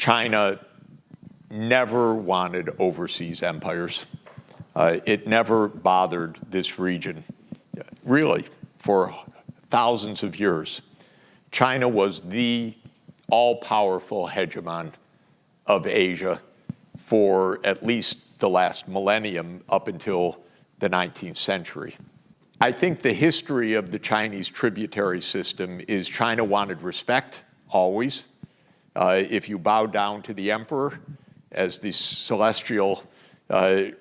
China never wanted overseas empires. It never bothered this region, really, for thousands of years. China was the all-powerful hegemon of Asia for at least the last millennium up until the 19th century. I think the history of the Chinese tributary system is China wanted respect, always. If you bow down to the emperor as the celestial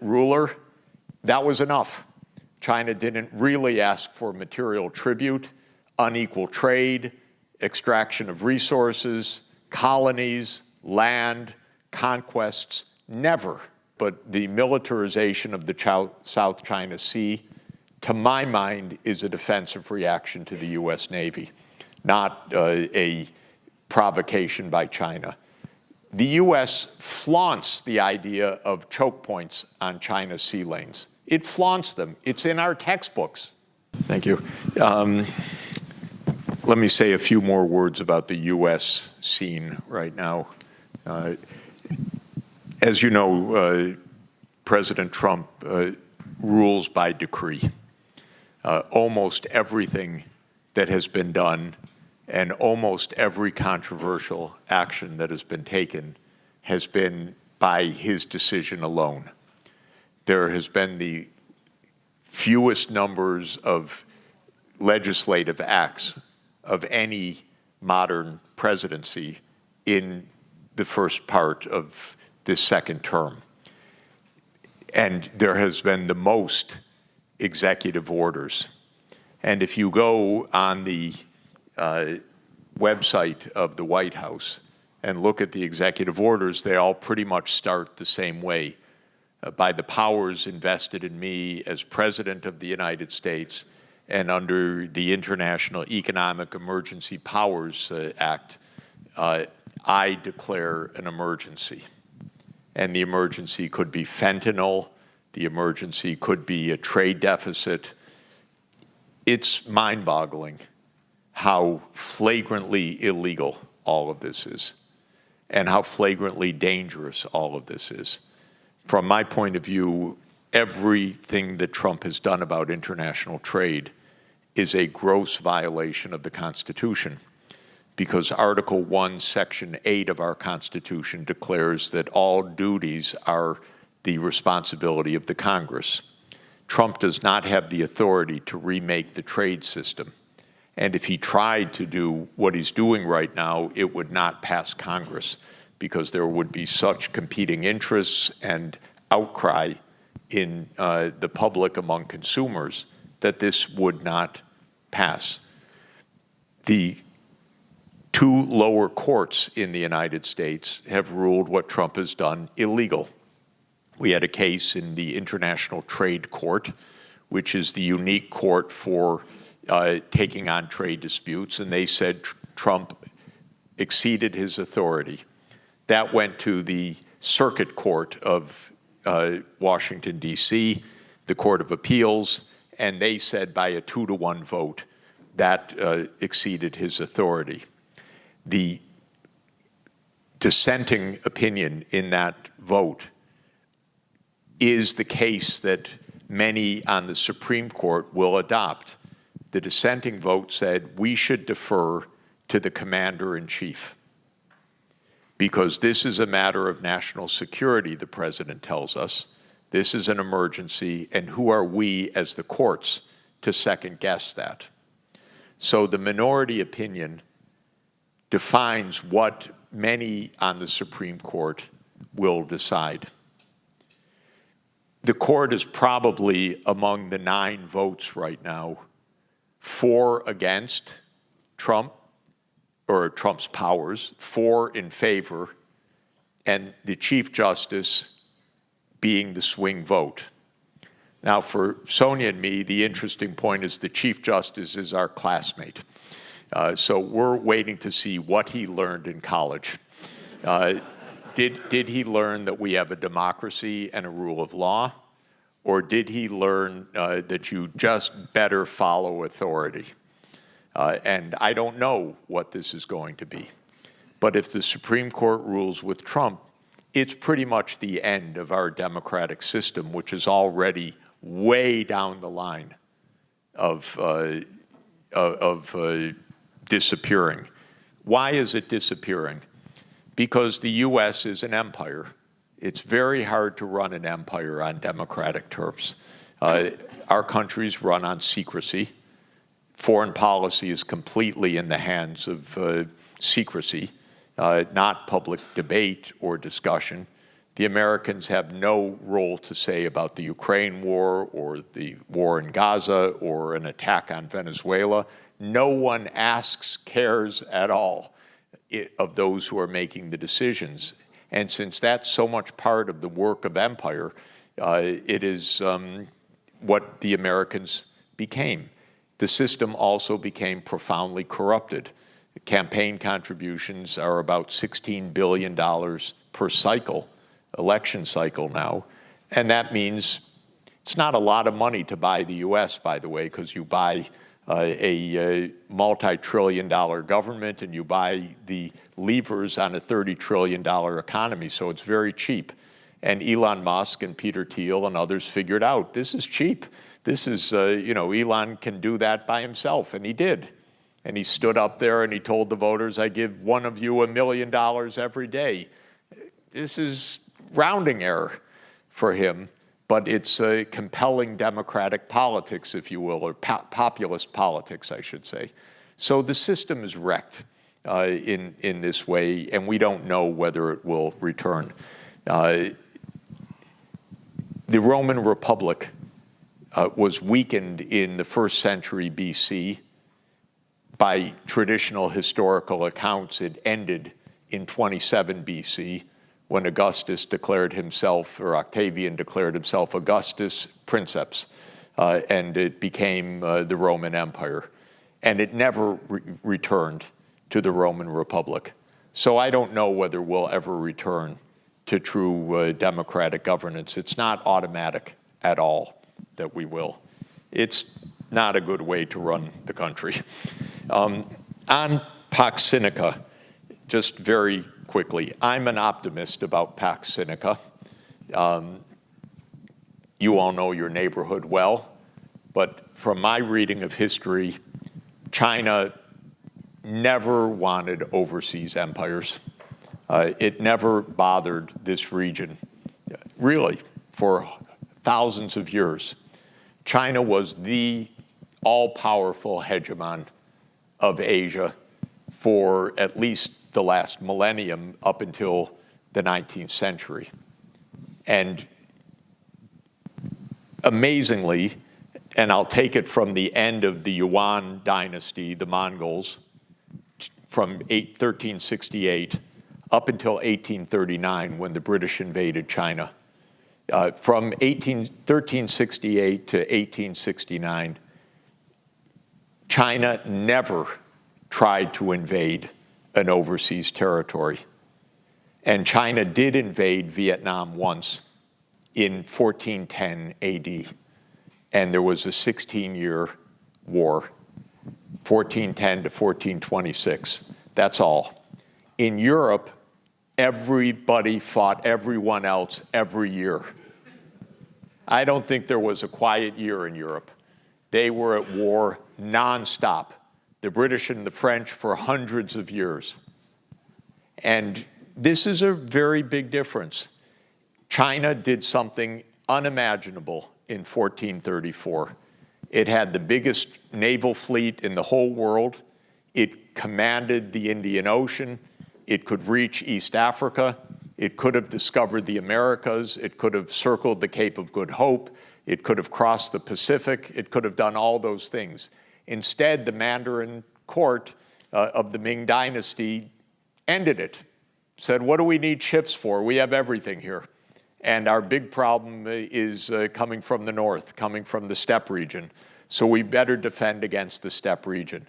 ruler, that was enough. China didn't really ask for material tribute, unequal trade, extraction of resources, colonies, land, conquests, never. But the militarization of the South China Sea, to my mind, is a defensive reaction to the US Navy, not a provocation by China. The US flaunts the idea of choke points on China's sea lanes. It flaunts them. It's in our textbooks. Thank you. Let me say a few more words about the US scene right now. As you know, President Trump rules by decree. Almost everything that has been done and almost every controversial action that has been taken has been by his decision alone. There has been the fewest numbers of legislative acts of any modern presidency in the first part of this second term. And there has been the most executive orders. And if you go on the website of the White House and look at the executive orders, they all pretty much start the same way. By the powers invested in me as President of the United States and under the International Economic Emergency Powers Act, I declare an emergency. And the emergency could be fentanyl, the emergency could be a trade deficit. It's mind-boggling how flagrantly illegal all of this is and how flagrantly dangerous all of this is. From my point of view, everything that Trump has done about international trade is a gross violation of the Constitution, because Article 1, Section 8 of our Constitution declares that all duties are the responsibility of the Congress. Trump does not have the authority to remake the trade system. And if he tried to do what he's doing right now, it would not pass Congress, because there would be such competing interests and outcry in the public among consumers that this would not pass. The two lower courts in the United States have ruled what Trump has done illegal. We had a case in the International Trade Court, which is the unique court for taking on trade disputes, and they said Trump exceeded his authority. That went to the Circuit Court of Washington, D.C., the Court of Appeals, and they said by a 2-to-1 vote that exceeded his authority. The dissenting opinion in that vote is the case that many on the Supreme Court will adopt. The dissenting vote said we should defer to the commander-in-chief, because this is a matter of national security, the president tells us. This is an emergency, and who are we as the courts to second-guess that? So the minority opinion defines what many on the Supreme Court will decide. The court is probably among the 9 votes right now, 4 against Trump, or Trump's powers, 4 in favor, and the Chief Justice being the swing vote. Now, for Sonia and me, the interesting point is the Chief Justice is our classmate. So we're waiting to see what he learned in college. Did he learn that we have a democracy and a rule of law? Or did he learn that you just better follow authority? And I don't know what this is going to be. But if the Supreme Court rules with Trump, it's pretty much the end of our democratic system, which is already way down the line of disappearing. Why is it disappearing? Because the U.S. is an empire. It's very hard to run an empire on democratic terms. Our country's run on secrecy. Foreign policy is completely in the hands of secrecy, not public debate or discussion. The Americans have no role to say about the Ukraine war or the war in Gaza or an attack on Venezuela. No one asks, cares at all of those who are making the decisions. And since that's so much part of the work of empire, it is what the Americans became. The system also became profoundly corrupted. Campaign contributions are about $16 billion per cycle, election cycle now. And that means it's not a lot of money to buy the U.S., by the way, because you buy a multi-trillion-dollar government and you buy the levers on a $30 trillion economy, so it's very cheap. And Elon Musk and Peter Thiel and others figured out this is cheap. This is, Elon can do that by himself, and he did. And he stood up there and he told the voters, I give one of you $1 million every day. This is rounding error for him, but it's a compelling democratic politics, if you will, or populist politics, I should say. So the system is wrecked in this way, and we don't know whether it will return. The Roman Republic was weakened in the 1st century BC. By traditional historical accounts, it ended in 27 BC when Augustus declared himself, or Octavian declared himself Augustus Princeps, and it became the Roman Empire. And it never returned to the Roman Republic. So I don't know whether we'll ever return to true democratic governance. It's not automatic at all that we will. It's not a good way to run the country. On Pax Sinica, just very quickly, I'm an optimist about Pax Sinica. You all know your neighborhood well, but from my reading of history, China never wanted overseas empires. It never bothered this region, really, for thousands of years. China was the all-powerful hegemon of Asia for at least the last millennium up until the 19th century. And amazingly, and I'll take it from the end of the Yuan dynasty, the Mongols, from 1368 up until 1839 when the British invaded China. From 1368 to 1869, China never tried to invade an overseas territory. And China did invade Vietnam once in 1410 AD. And there was a 16-year war, 1410 to 1426. That's all. In Europe, everybody fought everyone else every year. I don't think there was a quiet year in Europe. They were at war nonstop, the British and the French for hundreds of years. And this is a very big difference. China did something unimaginable in 1434. It had the biggest naval fleet in the whole world. It commanded the Indian Ocean. It could reach East Africa. It could have discovered the Americas. It could have circled the Cape of Good Hope. It could have crossed the Pacific. It could have done all those things. Instead, the Mandarin court of the Ming Dynasty ended it, said, what do we need ships for? We have everything here. And our big problem is coming from the north, coming from the steppe region. So we better defend against the steppe region.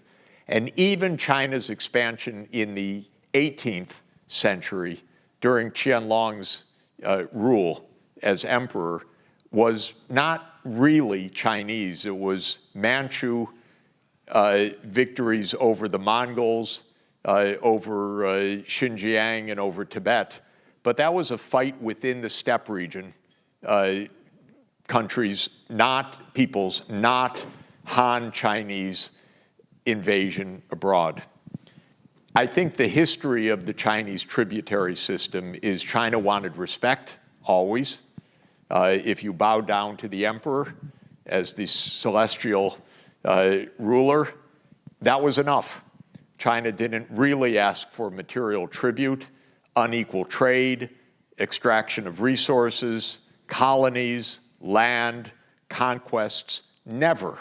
And even China's expansion in the 18th century, during Qianlong's rule as emperor, was not really Chinese. It was Manchu victories over the Mongols, over Xinjiang and over Tibet, but that was a fight within the steppe region, countries, not peoples, not Han Chinese invasion abroad. I think the history of the Chinese tributary system is China wanted respect, always. If you bow down to the emperor as the celestial ruler, that was enough. China didn't really ask for material tribute, unequal trade, extraction of resources, colonies, land, conquests, never.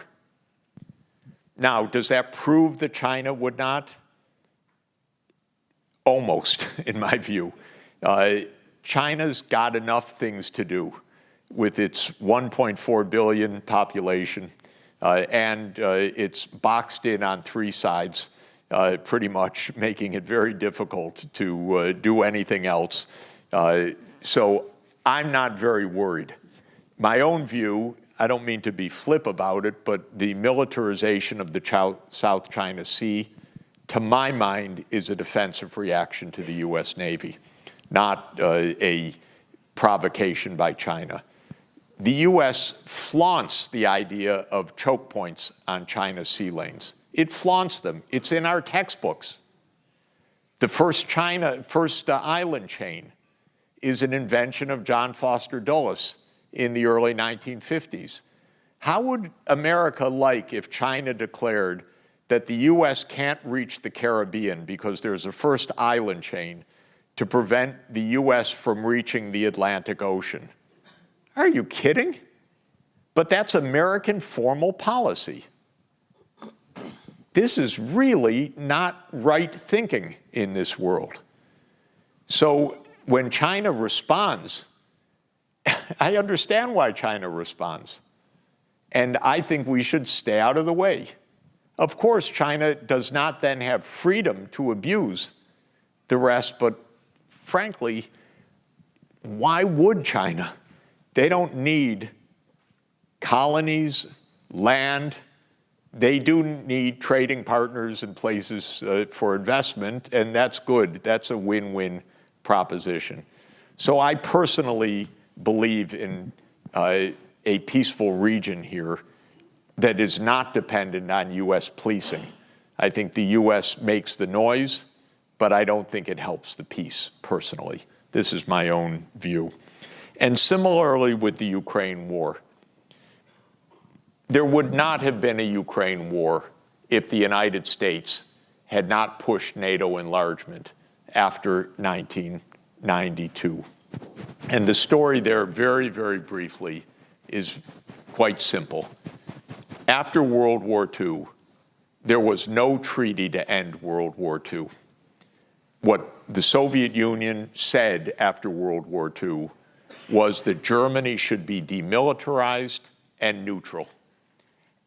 Now, does that prove that China would not? Almost, in my view. China's got enough things to do with its 1.4 billion population, and it's boxed in on three sides, pretty much making it very difficult to do anything else. So I'm not very worried. My own view, I don't mean to be flip about it, but the militarization of the South China Sea, to my mind, is a defensive reaction to the US Navy, not a provocation by China. The US flaunts the idea of choke points on China's sea lanes. It flaunts them. It's in our textbooks. The first island chain is an invention of John Foster Dulles in the early 1950s. How would America like if China declared that the US can't reach the Caribbean because there's a first island chain to prevent the US from reaching the Atlantic Ocean? Are you kidding? But that's American formal policy. This is really not right thinking in this world. So when China responds, I understand why China responds. And I think we should stay out of the way. Of course, China does not then have freedom to abuse the rest, but frankly, why would China? They don't need colonies, land. They do need trading partners and places for investment, and that's good. That's a win-win proposition. So I personally believe in a peaceful region here that is not dependent on US policing. I think the US makes the noise, but I don't think it helps the peace, personally. This is my own view. And similarly with the Ukraine war, there would not have been a Ukraine war if the United States had not pushed NATO enlargement after 1992. And the story there, very, very briefly, is quite simple. After World War II, there was no treaty to end World War II. What the Soviet Union said after World War II was that Germany should be demilitarized and neutral.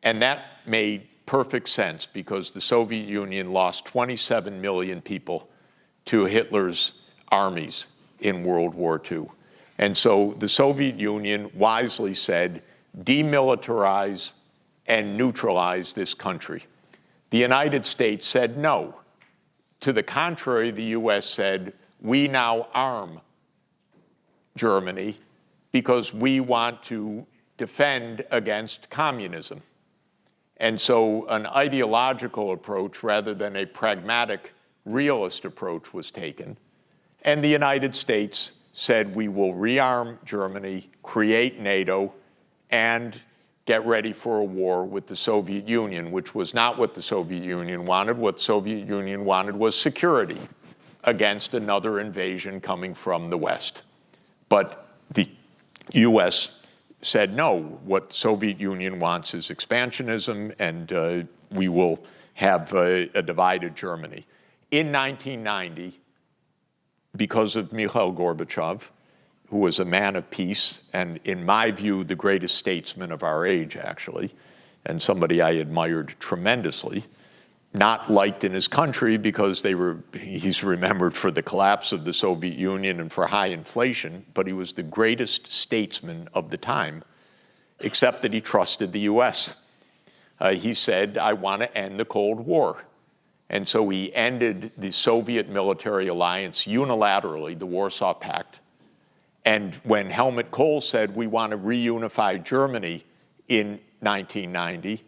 And that made perfect sense because the Soviet Union lost 27 million people to Hitler's armies in World War II. And so the Soviet Union wisely said, demilitarize and neutralize this country. The United States said no. To the contrary, the US said, we now arm Germany because we want to defend against communism. And so an ideological approach rather than a pragmatic, realist approach was taken. And the United States said, we will rearm Germany, create NATO, and get ready for a war with the Soviet Union, which was not what the Soviet Union wanted. What the Soviet Union wanted was security against another invasion coming from the West. But the US said, no, what the Soviet Union wants is expansionism, and we will have a divided Germany. In 1990, because of Mikhail Gorbachev, who was a man of peace, and in my view, the greatest statesman of our age, actually, and somebody I admired tremendously, not liked in his country because he's remembered for the collapse of the Soviet Union and for high inflation, but he was the greatest statesman of the time, except that he trusted the US. He said, I want to end the Cold War. And so he ended the Soviet military alliance unilaterally, the Warsaw Pact. And when Helmut Kohl said we want to reunify Germany in 1990,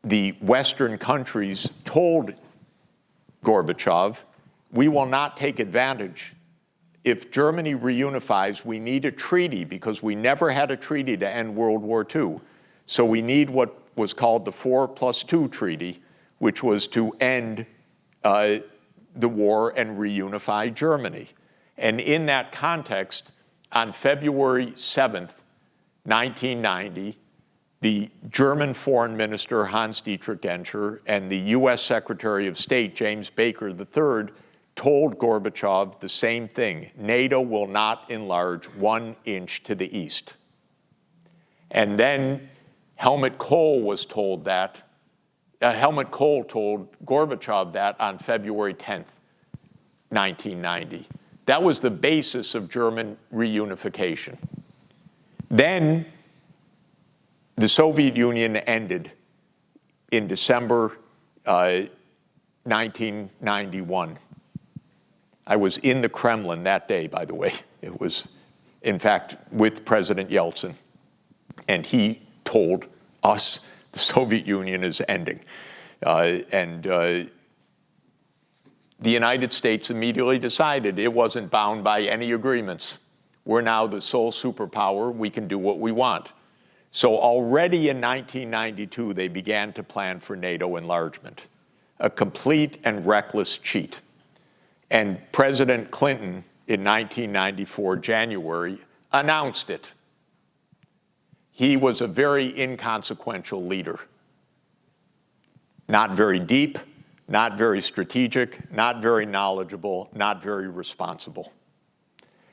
the Western countries told Gorbachev, we will not take advantage. If Germany reunifies, we need a treaty because we never had a treaty to end World War II. So we need what was called the 4+2 Treaty, which was to end the war and reunify Germany. And in that context, on February 7th, 1990, the German Foreign Minister, Hans-Dietrich Genscher, and the US Secretary of State, James Baker III, told Gorbachev the same thing. NATO will not enlarge 1 inch to the east. And then Helmut Kohl was told that. Helmut Kohl told Gorbachev that on February 10th, 1990. That was the basis of German reunification. Then the Soviet Union ended in December 1991. I was in the Kremlin that day, by the way. It was, in fact, with President Yeltsin. And he told us the Soviet Union is ending. The United States immediately decided it wasn't bound by any agreements. We're now the sole superpower. We can do what we want. So already in 1992, they began to plan for NATO enlargement, a complete and reckless cheat. And President Clinton, in 1994, January, announced it. He was a very inconsequential leader. Not very deep, not very strategic, not very knowledgeable, not very responsible.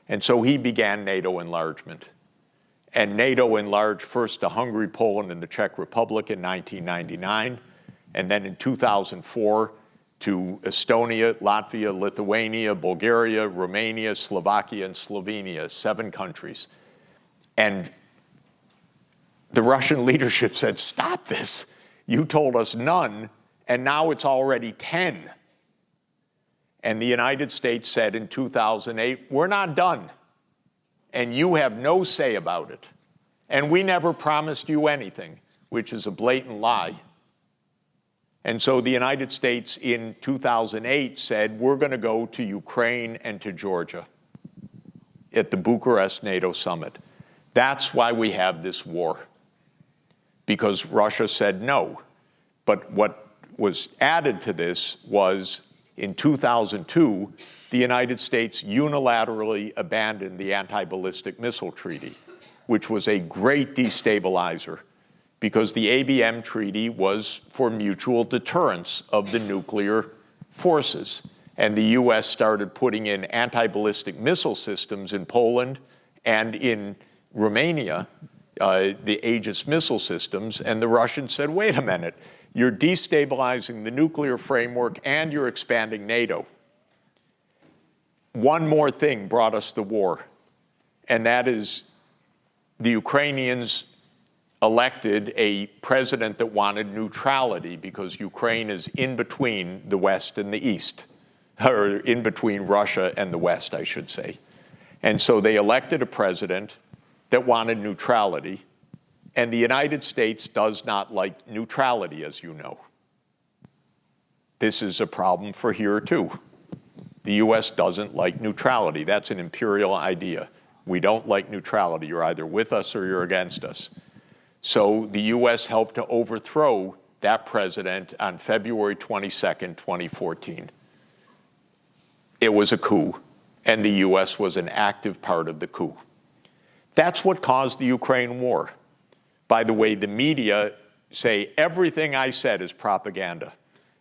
And so he began NATO enlargement. And NATO enlarged first to Hungary, Poland, and the Czech Republic in 1999, and then in 2004 to Estonia, Latvia, Lithuania, Bulgaria, Romania, Slovakia, and Slovenia, 7 countries. And the Russian leadership said, stop this. You told us none, and now it's already 10. And the United States said in 2008, we're not done, and you have no say about it. And we never promised you anything, which is a blatant lie. And so the United States in 2008 said, we're going to go to Ukraine and to Georgia at the Bucharest NATO summit. That's why we have this war, because Russia said no. But what was added to this was in 2002, the United States unilaterally abandoned the Anti-Ballistic Missile Treaty, which was a great destabilizer, because the ABM treaty was for mutual deterrence of the nuclear forces. And the US started putting in anti-ballistic missile systems in Poland and in Romania, the Aegis missile systems, and the Russians said, wait a minute, you're destabilizing the nuclear framework and you're expanding NATO. One more thing brought us the war, and that is the Ukrainians elected a president that wanted neutrality because Ukraine is in between the West and the East, or in between Russia and the West, I should say. And so they elected a president that wanted neutrality, and the United States does not like neutrality, as you know. This is a problem for here, too. The US doesn't like neutrality. That's an imperial idea. We don't like neutrality. You're either with us or you're against us. So the US helped to overthrow that president on February 22nd, 2014. It was a coup, and the US was an active part of the coup. That's what caused the Ukraine war. By the way, the media say everything I said is propaganda.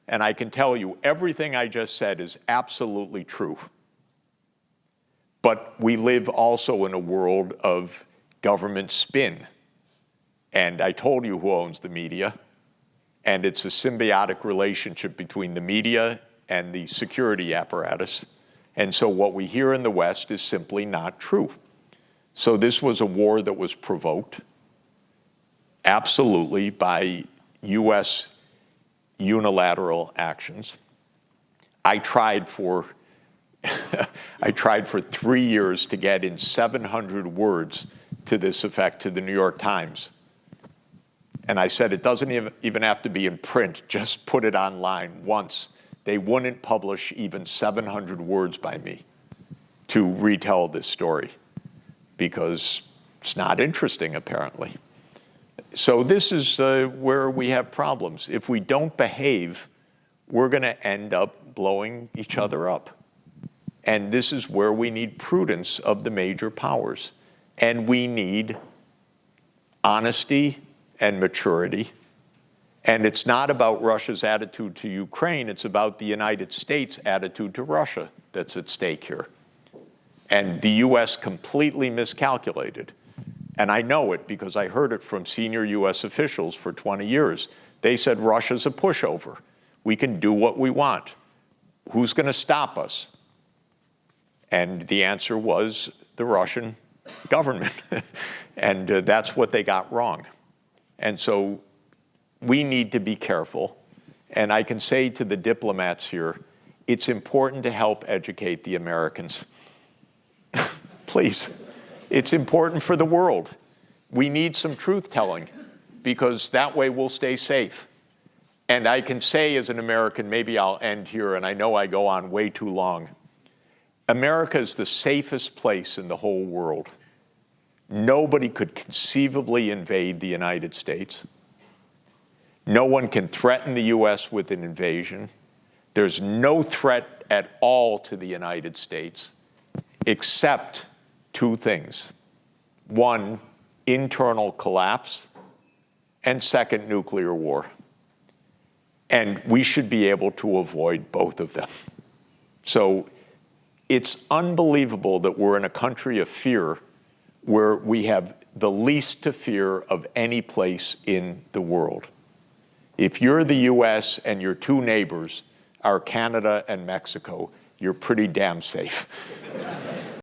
And I can tell you, everything I just said is absolutely true. But we live also in a world of government spin. And I told you who owns the media. And it's a symbiotic relationship between the media and the security apparatus. And so what we hear in the West is simply not true. So this was a war that was provoked, absolutely, by US unilateral actions. I tried for I tried for 3 years to get in 700 words to this effect to the New York Times. And I said, it doesn't even have to be in print, just put it online once. They wouldn't publish even 700 words by me to retell this story because it's not interesting, apparently. So this is where we have problems. If we don't behave, we're going to end up blowing each other up. And this is where we need prudence of the major powers. And we need honesty and maturity. And it's not about Russia's attitude to Ukraine, it's about the United States' attitude to Russia that's at stake here. And the US completely miscalculated. And I know it because I heard it from senior US officials for 20 years. They said Russia's a pushover. We can do what we want. Who's going to stop us? And the answer was the Russian government. And that's what they got wrong. And so we need to be careful. And I can say to the diplomats here, it's important to help educate the Americans. Please. It's important for the world. We need some truth-telling because that way we'll stay safe. And I can say as an American, maybe I'll end here, and I know I go on way too long. America is the safest place in the whole world. Nobody could conceivably invade the United States. No one can threaten the US with an invasion. There's no threat at all to the United States except two things. One, internal collapse, and second, nuclear war. And we should be able to avoid both of them. So it's unbelievable that we're in a country of fear where we have the least to fear of any place in the world. If you're the US and your two neighbors are Canada and Mexico, you're pretty damn safe.